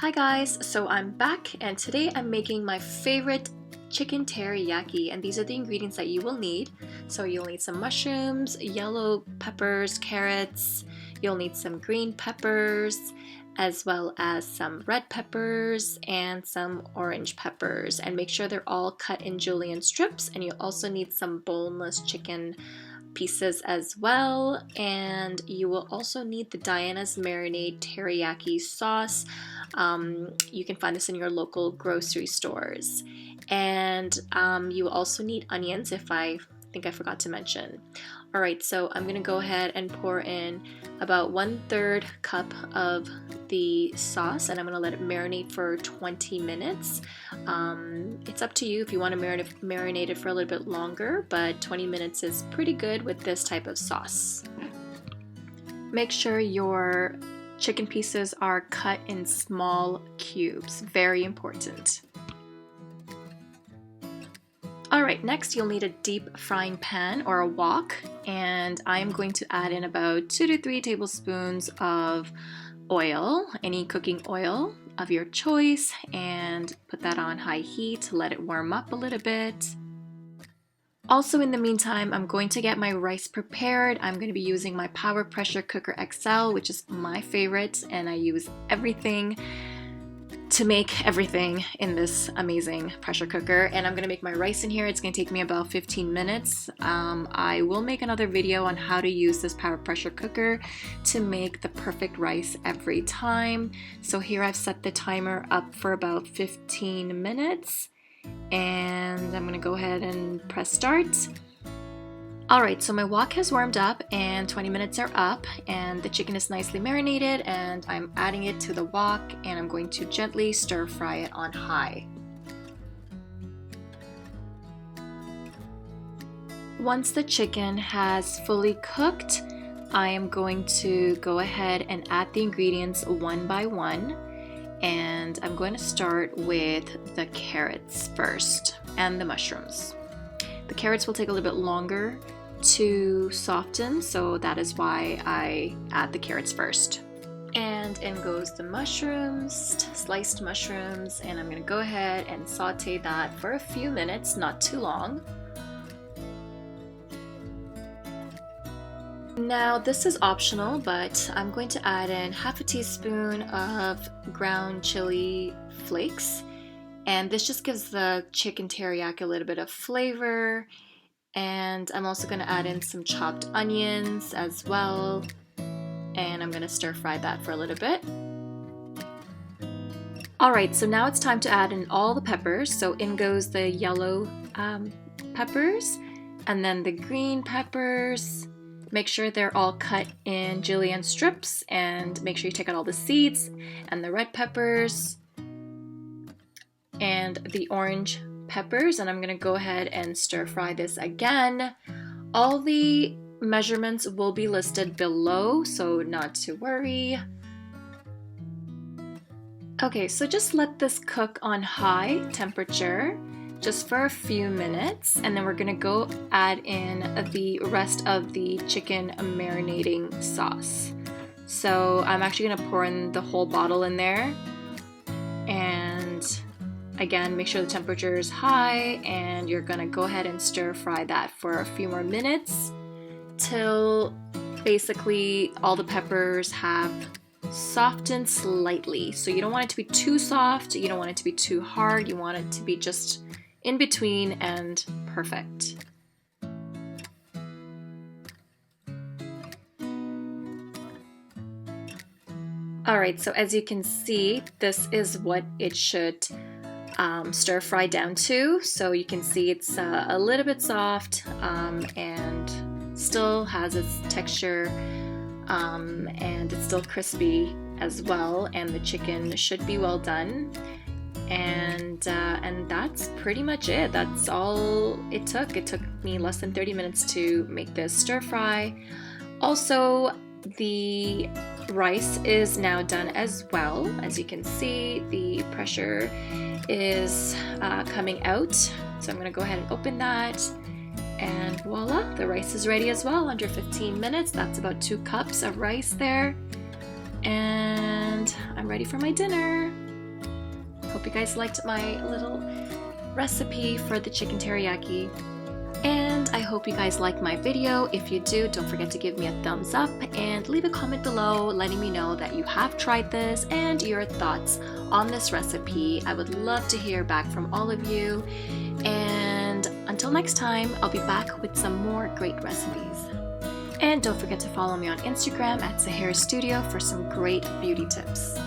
Hi guys, so I'm back and today I'm making my favorite chicken teriyaki, and these are the ingredients that you will need. So you'll need some mushrooms, yellow peppers, carrots, you'll need some green peppers, as well as some red peppers and some orange peppers, and make sure they're all cut in julienne strips. And you'll also need some boneless chicken pieces as well, and you will also need the Dianas Marinade Teriyaki sauce. You can find this in your local grocery stores, and you will also need onions, if I think I forgot to mention. Alright, so I'm gonna go ahead and pour in about 1/3 cup of the sauce, and I'm gonna let it marinate for 20 minutes. It's up to you if you want to marinate it for a little bit longer, but 20 minutes is pretty good with this type of sauce. Make sure your chicken pieces are cut in small cubes, very important. Alright, next you'll need a deep frying pan or a wok, and I'm going to add in about 2 to 3 tablespoons of oil, any cooking oil of your choice, and put that on high heat to let it warm up a little bit. Also, in the meantime, I'm going to get my rice prepared. I'm going to be using my Power Pressure Cooker XL, which is my favorite, and I use everything to make everything in this amazing pressure cooker. And I'm gonna make my rice in here. It's gonna take me about 15 minutes. I will make another video on how to use this Power Pressure Cooker to make the perfect rice every time. So here I've set the timer up for about 15 minutes, and I'm gonna go ahead and press start. Alright, so my wok has warmed up and 20 minutes are up, and the chicken is nicely marinated, and I'm adding it to the wok, and I'm going to gently stir fry it on high. Once the chicken has fully cooked, I am going to go ahead and add the ingredients one by one, and I'm going to start with the carrots first and the mushrooms. The carrots will take a little bit longer to soften, so that is why I add the carrots first. And in goes the mushrooms, sliced mushrooms, and I'm gonna go ahead and saute that for a few minutes, not too long. Now this is optional, but I'm going to add in half a teaspoon of ground chili flakes, and this just gives the chicken teriyaki a little bit of flavor. And I'm also going to add in some chopped onions as well, and I'm going to stir fry that for a little bit. Alright, so now it's time to add in all the peppers. So in goes the yellow peppers, and then the green peppers. Make sure they're all cut in julienne strips, and make sure you take out all the seeds, and the red peppers, and the orange peppers, and I'm gonna go ahead and stir fry this again. All the measurements will be listed below, so not to worry. Okay, so just let this cook on high temperature just for a few minutes, and then we're gonna go add in the rest of the chicken marinating sauce. So I'm actually gonna pour in the whole bottle in there, and again, make sure the temperature is high, and you're gonna go ahead and stir fry that for a few more minutes till basically all the peppers have softened slightly. So you don't want it to be too soft, you don't want it to be too hard, you want it to be just in between and perfect. Alright, so as you can see, this is what it should stir fry down to. So you can see it's a little bit soft and still has its texture, and it's still crispy as well, and the chicken should be well done. And that's pretty much it. That's all it took. It took me less than 30 minutes to make this stir fry. Also, the rice is now done as well. As you can see, the pressure is coming out. So I'm gonna go ahead and open that, and voila, the rice is ready as well. Under 15 minutes, that's about 2 cups of rice there. And I'm ready for my dinner. Hope you guys liked my little recipe for the chicken teriyaki. And I hope you guys like my video. If you do, don't forget to give me a thumbs up and leave a comment below letting me know that you have tried this and your thoughts on this recipe. I would love to hear back from all of you. And until next time, I'll be back with some more great recipes. And don't forget to follow me on Instagram at Sahara Studio for some great beauty tips.